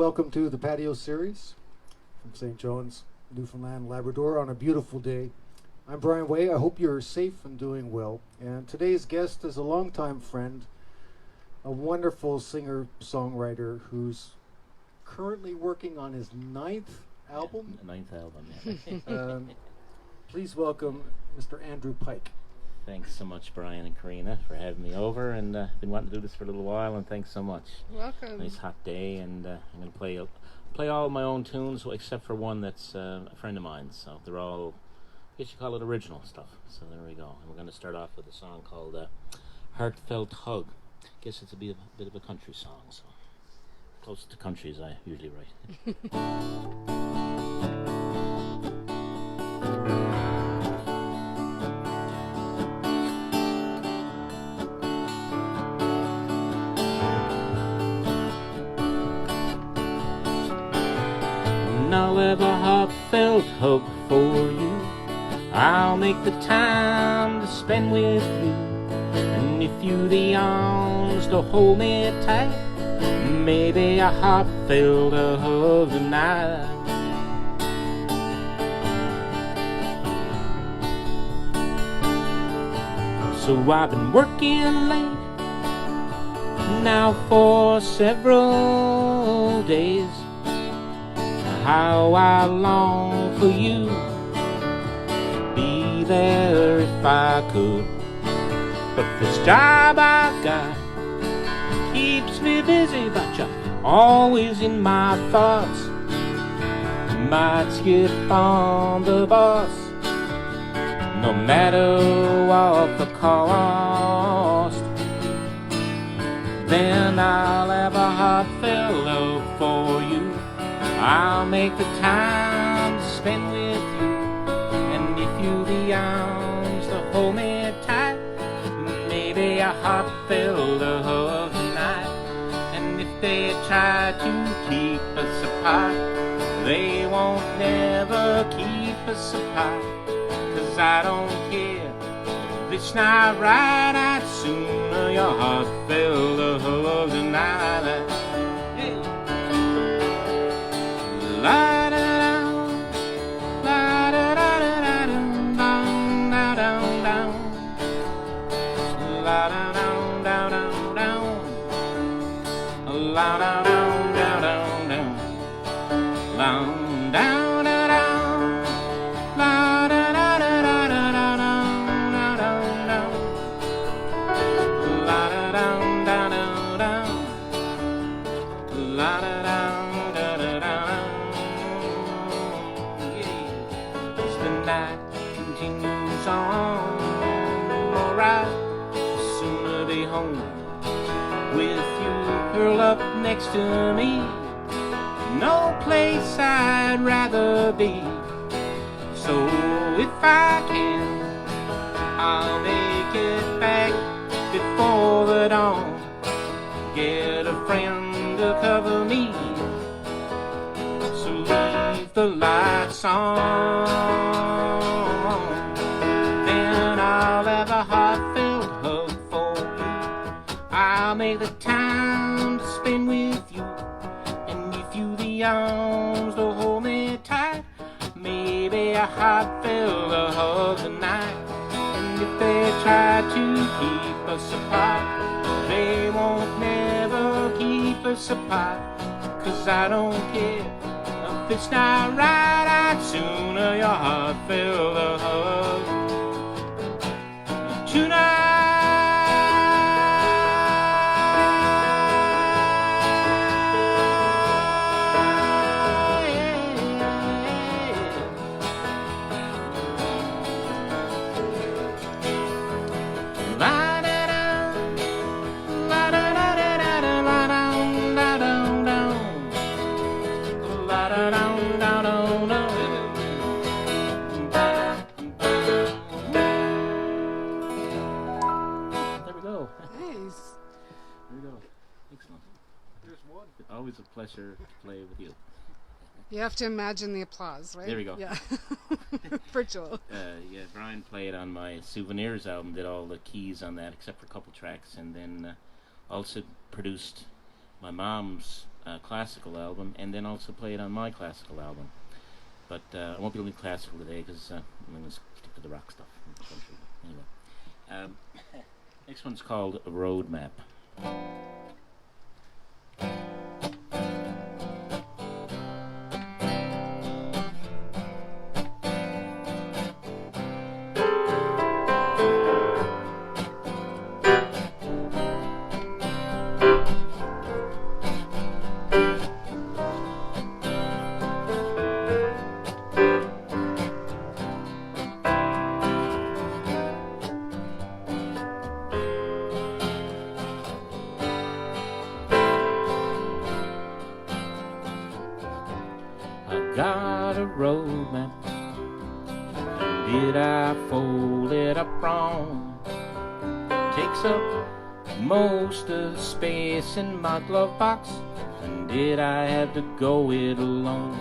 welcome to the Patio Series from St. John's, Newfoundland, Labrador on a beautiful day. I'm Brian Way. I hope you're safe and doing well. And today's guest is a longtime friend, a wonderful singer-songwriter who's currently working on his ninth album. Ninth album, yeah. Please welcome Mr. Andrew Pike. Thanks so much, Brian and Karina, for having me over, and been wanting to do this for a little while, and thanks so much. Welcome. Nice hot day, and I'm going to play all of my own tunes, except for one that's a friend of mine, so they're all, I guess you call it original stuff, so there we go. And we're going to start off with a song called Heartfelt Hug. I guess it's a bit of a country song, so close to country as I usually write. I'll have a heartfelt hug for you. I'll make the time to spend with you. And if you the arms to hold me tight, maybe a heartfelt hug tonight. So I've been working late now for several days. How I long for you, be there if I could. But this job I got keeps me busy, but you're always in my thoughts. Might skip on the bus, no matter what the cost. Then I'll have a heartfelt love for you. I'll make the time to spend with you. And if you the arms to hold me tight, maybe a heartfelt hug tonight. And if they try to keep us apart, they won't never keep us apart. 'Cause I don't care if it's not right, I'd sooner your heartfelt hug tonight. La da da, la da da da da, down down down down, la da down down down down, la da down down down down, down down down down, la da da da da da da down down down, la da down down down down, la da down. Night continues on, alright, soon I'll be home with you curled up next to me. No place I'd rather be. So if I can, I'll make it back before the dawn. Get a friend to cover me, so leave the lights on. I'll have a heartfelt hug for you. I'll make the time to spend with you. And if you the arms to hold me tight, maybe a heartfelt hug tonight. And if they try to keep us apart, they won't never keep us apart. 'Cause I don't care if it's not right, I'd sooner your heartfelt hug tonight. La da da, la da da da da da, la down, la down, down, la da down, down, down, down. Nice. There we go. Excellent. There's one. Always a pleasure to play with you. You have to imagine the applause, right? There we go. Yeah. Virtual. Yeah, Brian played on my Souvenirs album, did all the keys on that except for a couple tracks, and then also produced my mom's classical album, and then also play it on my classical album. But I won't be doing classical today because I'm going to stick to the rock stuff. Anyway, next one's called Roadmap. Got a roadmap. Did I fold it up wrong? Takes up most of the space in my glove box. And did I have to go it alone?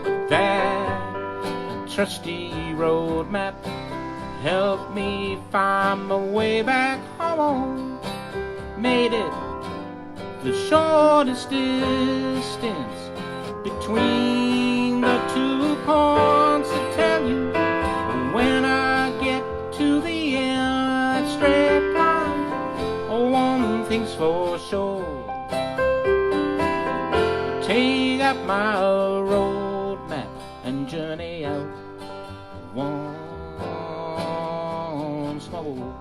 But that trusty roadmap helped me find my way back home. Made it the shortest distance between the 2 points to tell you when I get to the end of that straight line. Oh, one thing's for sure, take up my roadmap and journey out once more.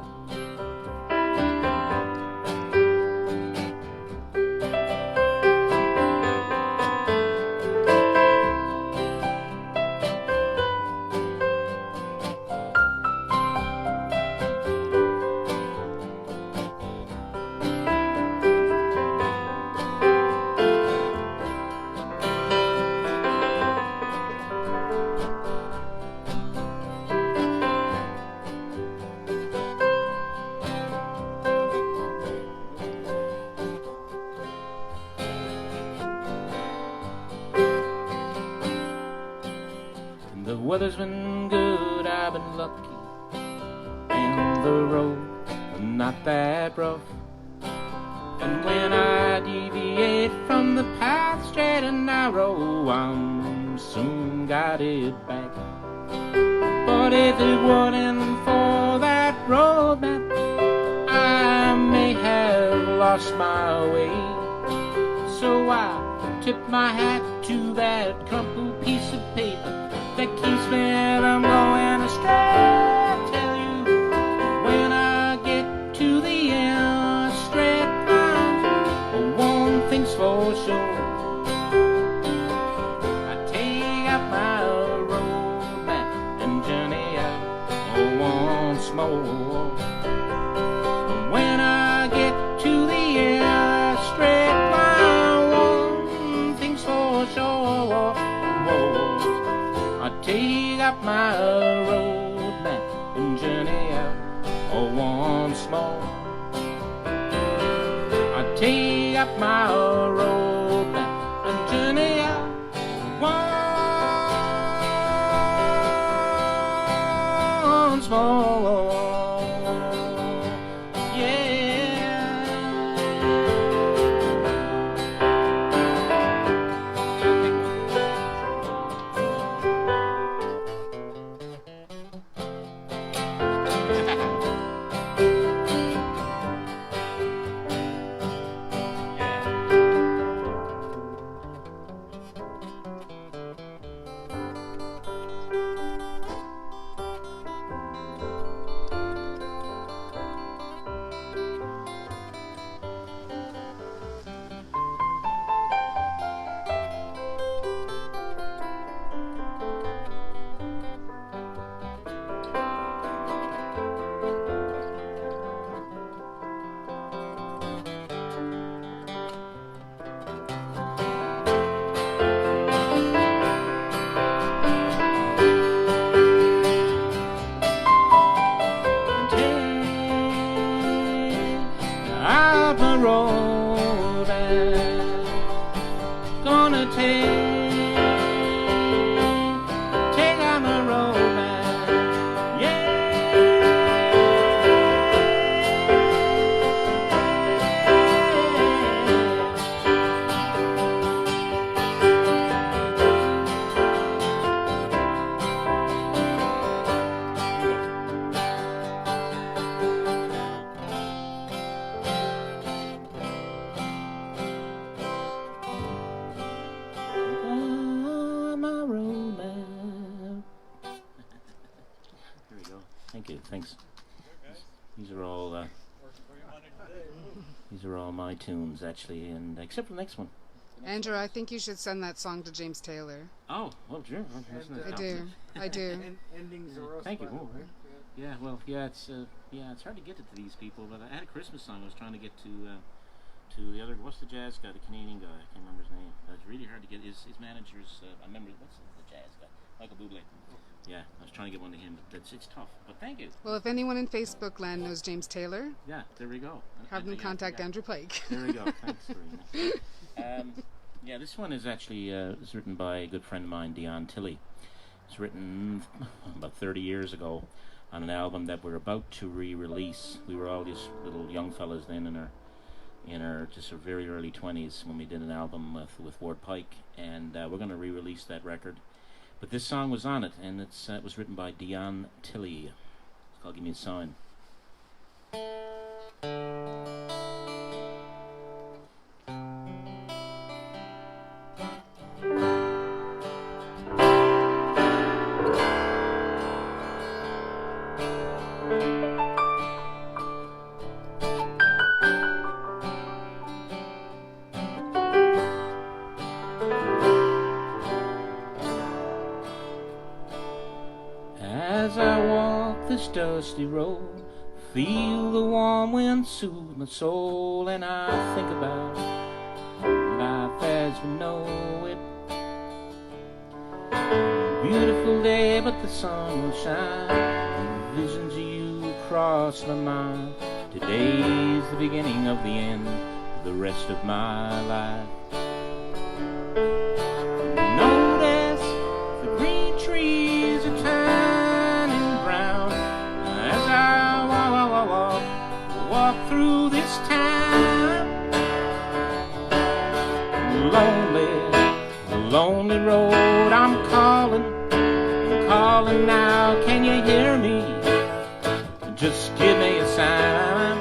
The weather's been good, I've been lucky, and the road not that rough. And when I deviate from the path straight and narrow, I'm soon got it back. But if it wasn't for that roadmap, I may have lost my way. So I tip my hat to that crumpled piece of paper that keeps me from going astray. Tell you when I get to the end, straight line, one thing's for sure, I take out my roadmap and journey out once more. When I get to the end, straight line, one thing's for sure. I take up my roadmap and journey out once more. I take up my roadmap and journey out once more. Thank you. Thanks. These are all my tunes actually, and except for the next one. Andrew, I think you should send that song to James Taylor. Oh, well, sure. I do. Endings are us, Thank you. by the way. Yeah, well, it's hard to get it to these people, but I had a Christmas song I was trying to get to the other, what's the jazz guy, the Canadian guy, I can't remember his name. It's really hard to get his manager's, I remember, what's the jazz guy? Michael Bublé. Yeah, I was trying to get one to him, but it's tough, but thank you. Well, if anyone in Facebook land knows James Taylor, Yeah, there we go. have them contact Andrew Pike. There we go, thanks, Serena. Yeah, this one is actually is written by a good friend of mine, Dion Tilley. It's written about 30 years ago on an album that we're about to re-release. We were all these little young fellas then in our just our very early 20s when we did an album with Ward Pike, and we're going to re-release that record. But this song was on it, and it was written by Dion Tilley. It's called "Give Me a Sign." As I walk this dusty road, feel the warm wind soothe my soul, and I think about life as we know it. Beautiful day, but the sun will shine. Visions of you cross my mind. Today's the beginning of the end, the rest of my life. Notice the green trees are turning brown as I walk through this town. Lonely road, I'm calling now. Can you hear me? Just give me a sign.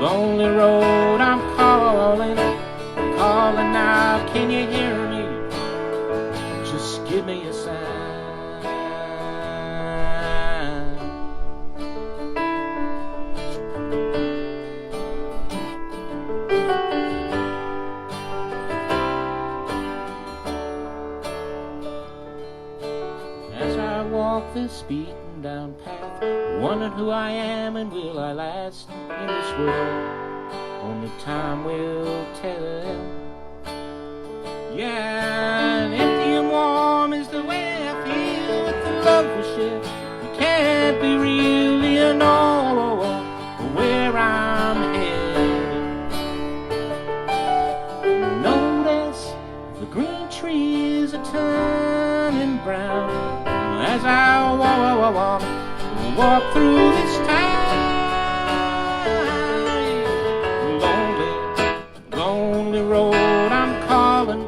Lonely road, I'm calling now. Can you hear me? Just give me a sign. As I walk this beaten down path, wondering who I am and will I last in this world. Only time will tell. Yeah, and empty and warm is the way I feel with the love we share. You can't be real, you know where I'm headed. Notice the green trees are turning brown as I walk through this town. Lonely road, I'm calling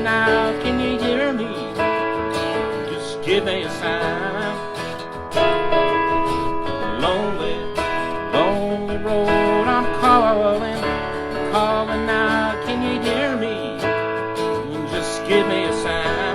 now. Can you hear me? Just give me a sign. Lonely road, I'm calling now. Can you hear me? Just give me a sign.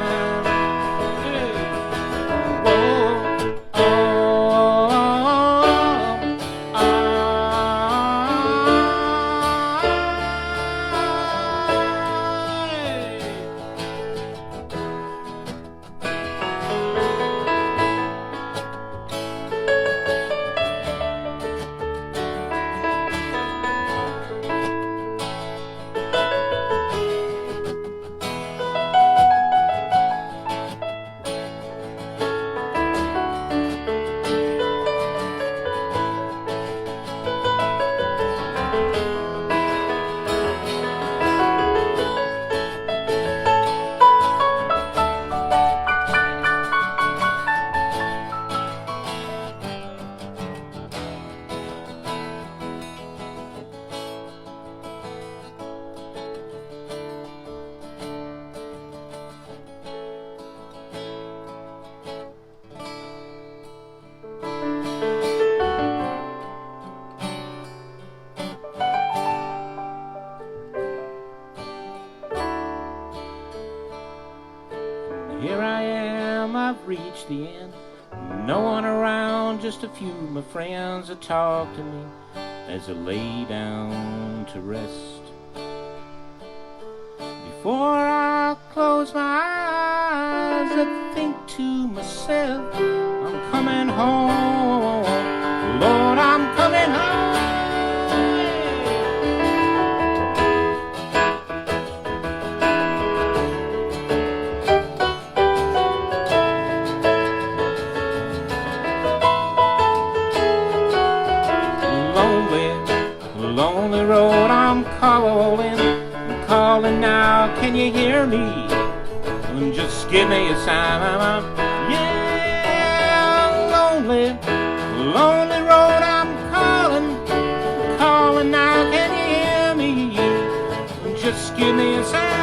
Here I am, I've reached the end. No one around, just a few of my friends that talk to me as I lay down to rest. Before I close my eyes, I think to myself, I'm coming home. Lord, I'm coming home. Lonely road, I'm calling now, can you hear me? And just give me a sign. Yeah, lonely road, I'm calling now, can you hear me? And just give me a sign.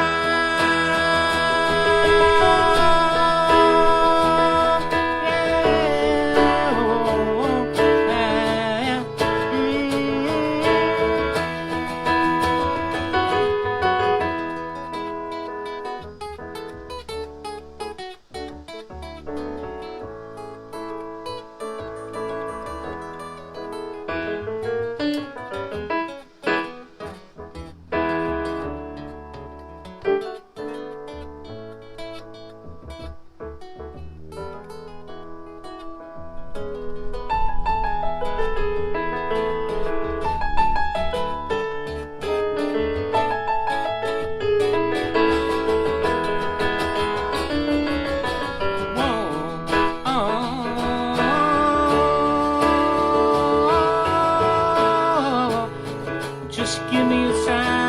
Just give me a sign.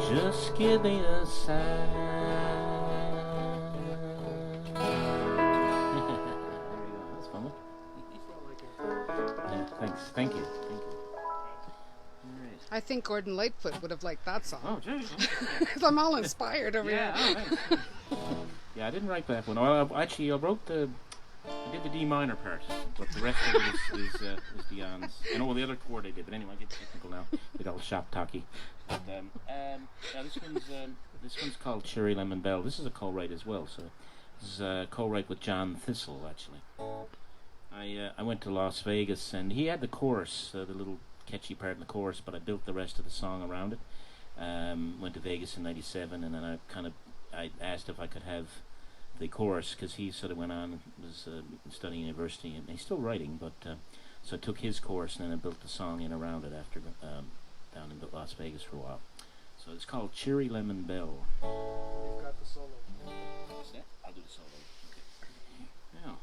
Just give me a sign. Thank you. I think Gordon Lightfoot would have liked that song. Oh, geez. Because I'm all inspired over here. Yeah, I didn't write that one. Well, I wrote I did the D minor part, but the rest of it is the Ans. I know all the other chord I did, but anyway, I get technical now. Get all shop talky. But, this one's called Cherry Lemon Bell. This is a co-write as well, so this is a co-write with John Thistle, actually. I went to Las Vegas, and he had the chorus, the little catchy part in the chorus, but I built the rest of the song around it. Went to Vegas in '97, and then I asked if I could have the chorus, because he sort of went on and was studying university, and he's still writing, but so I took his chorus, and then I built the song in around it after down in Las Vegas for a while. So it's called Cherry Lemon Bell. You've got the solo. What's that? I'll do the solo. Okay. Now.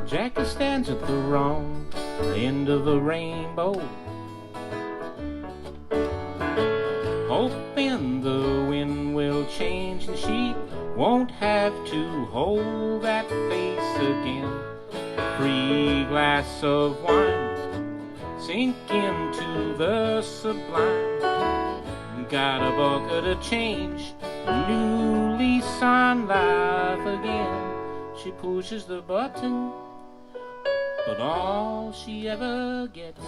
Jackie stands at the wrong end of the rainbow, hoping the wind will change and she won't have to hold that face again. Free glass of wine, sink into the sublime. Got a bucket of change, a new lease on life again. She pushes the button, but all she ever gets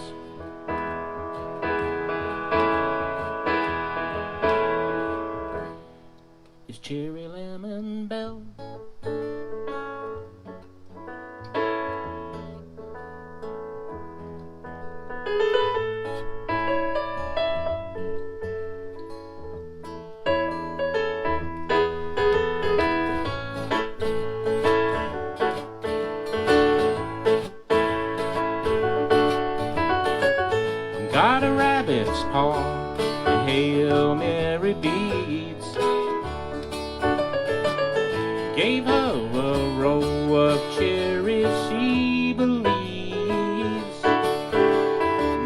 is Cherry Lemon Bell. little merry beads. Gave her a row of cherries she believes.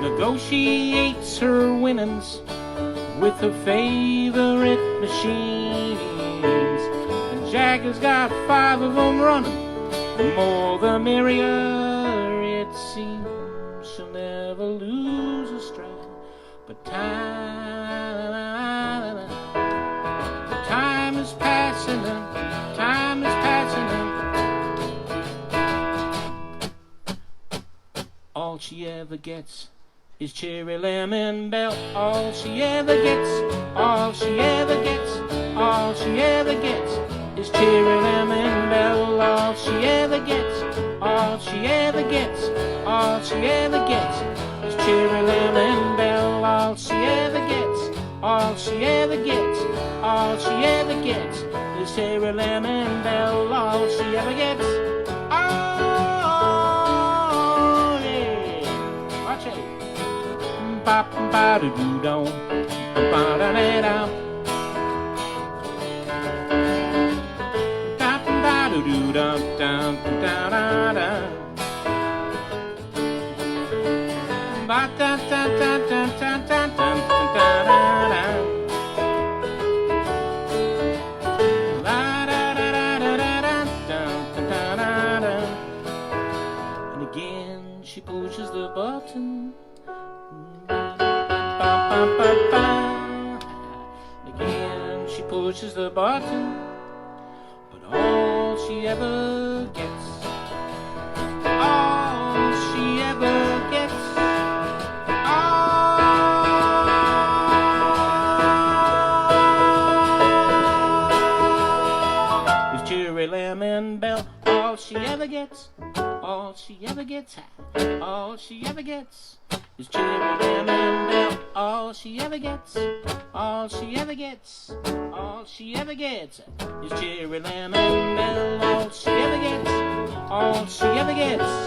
Negotiates her winnings with her favorite machines. And Jack has got 5 of them running. The more the merrier, it seems. She'll never lose a stride. But time is passing them. Time is passing them. All she ever gets is cherry lemon bell. All she ever gets, all she ever gets, all she ever gets is cherry lemon bell. All she ever gets, all she ever gets, all she ever gets is cherry lemon bell. All she ever gets, all she ever gets, all she ever gets is cherry lemon bell. All she ever gets. Oh yeah, watch it. Ba ba do do do, ba da da da. Do do dum dum da da da. Ba da da da da da da da da da da. La da da da da da da da da da. And again she pushes the button. Ba ba ba ba. And again she pushes the button. All she ever gets, all she ever gets, is cherry lemon bell. All she ever gets, all she ever gets, all she ever gets is cherry lemon bell. All she ever gets, all she ever gets, all she ever gets is cherry lemon bell. All she ever gets, all she ever gets,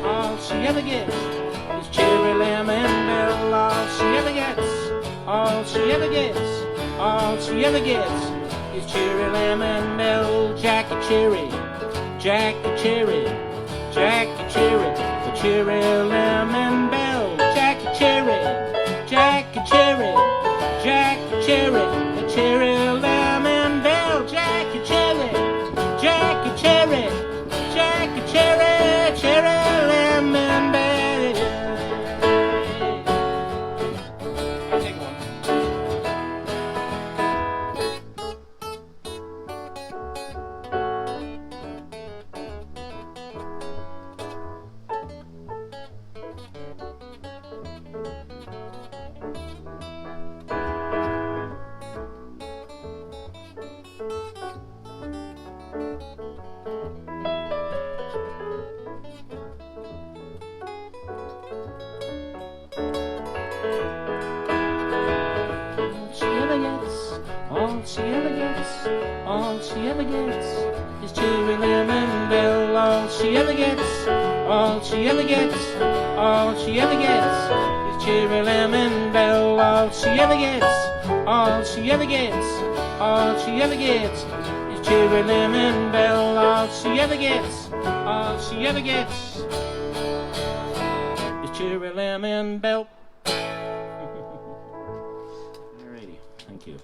all she ever gets is cherry lemon bell. All she ever gets, all she ever gets, all she ever gets is cherry lemon bell. Jack a cherry, Jack a cherry, Jack a cherry, the cherry lemon bell. Jack a cherry, Jack a cherry, Jack a cherry, the cherry lemon bell. Jack a cherry, Jack a cherry, Jack a cherry, cherry lemon bell. I'll take one. All she ever gets, all she ever gets is cherry lemon bell. All she ever gets, all she ever gets, all she ever gets is cherry lemon bell. All she ever gets, all she ever gets, all she ever gets is cherry lemon bell. All she ever gets, all she ever gets is cherry lemon bell. Alrighty, thank you.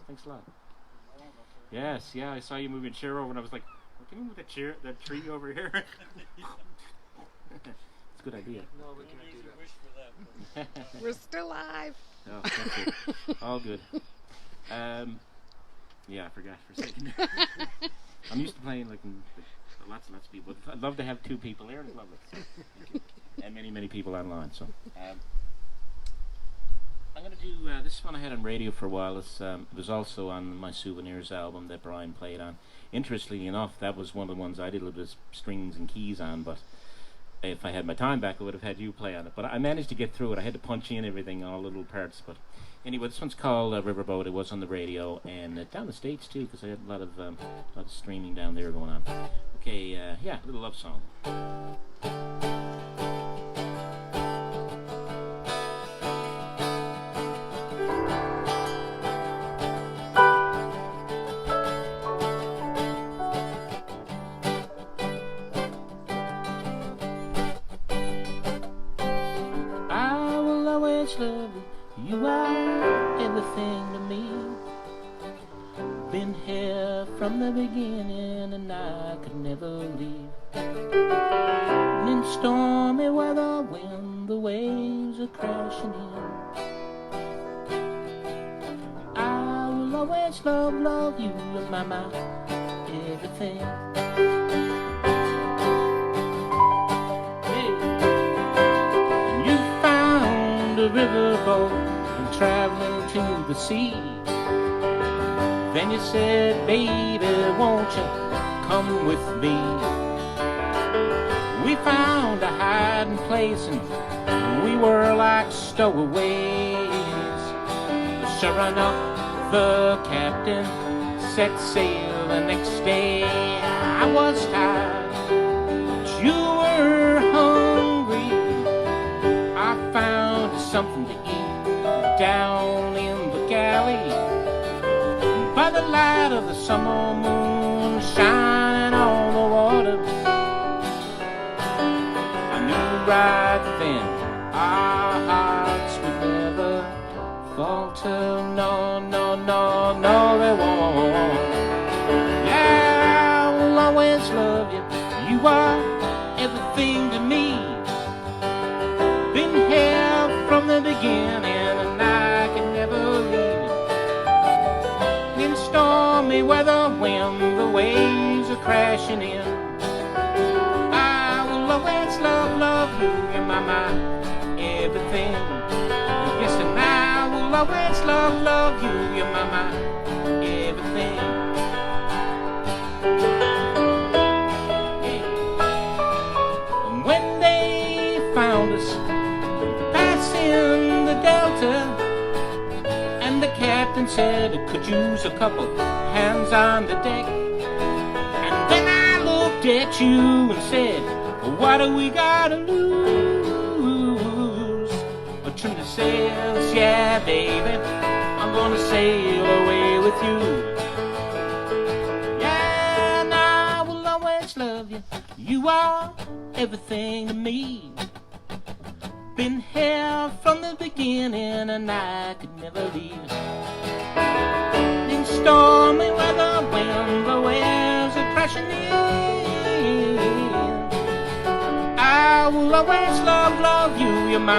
Thanks a lot. Yes, yeah, I saw you move your chair over and I was like, well, can you move that tree over here? It's a good idea. No, we can't do that. We're still live. Oh, thank you. All good. Yeah, I forgot for a second. I'm used to playing like lots and lots of people. I'd love to have 2 people there. It's lovely. Thank you. And many people online. So. I'm going to do this one I had on radio for a while. It was also on my Souvenirs album that Brian played on. Interestingly enough, that was one of the ones I did a little bit of strings and keys on, but if I had my time back, I would have had you play on it. But I managed to get through it. I had to punch in everything, all little parts. But anyway, this one's called Riverboat. It was on the radio, and down the States too, because I had a lot of streaming down there going on. Okay, yeah, a little love song. everything to me. Been here from the beginning and I could never leave. In stormy weather when the waves are crashing in, I will always love you, you're my everything. Yeah. You found a riverboat and traveling to the sea. Then you said, baby, won't you come with me? We found a hiding place and we were like stowaways. Sure enough, the captain set sail the next day. I was tired, but you were hungry. I found something to eat down in the galley, by the light of the summer moon shining on the water. I knew right then our hearts would never falter. No, no, no, no, they won't. Yeah, I will always love you. You are everything to me. Been here from the beginning and I can never leave. In stormy weather when the waves are crashing in, I will always love you, you're my everything. Yes, and I will always love you, you're my everything. And when they found us passing the delta, and the captain said it could use a couple hands on the deck, and then I looked at you and said, what do we gotta lose? But trim the sails, yeah, baby, I'm gonna sail away with you. Yeah, and I will always love you. You are everything to me. Been here from the beginning and I could never leave. In stormy weather when the waves are crashing in, I will always love you, you're my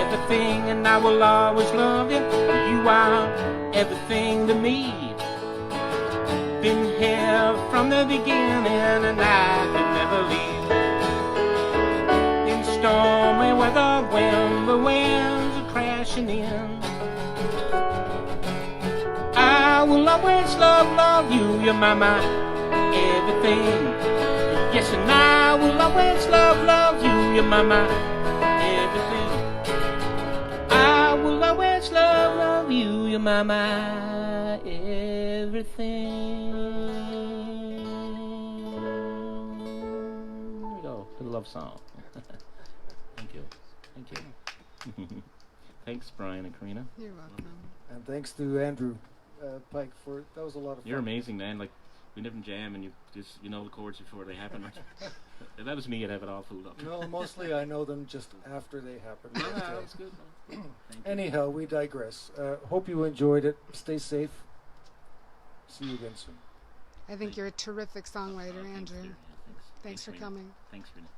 everything, and I will always love you. You are everything to me. Been here from the beginning and I could never leave. In stormy weather when the winds are crashing in, I will always love you, you're my everything. Yes, and I will always love you, you're my everything. I will always love you, you're my everything. There we go, a love song. Thank you. Thanks, Brian and Karina. You're welcome. And thanks to Andrew Pike for that was a lot of fun. You're amazing, man. Like, we never jam and you know the chords before they happen. If that was me, I'd have it all fooled up. No, mostly I know them just after they happen. Yeah, that's good. Thank you. Anyhow, we digress. Hope you enjoyed it. Stay safe. See you again soon. I think you're a terrific songwriter, Thanks, Andrew. dear. Yeah, thanks. Thanks for Rena. coming. Thanks, Rena.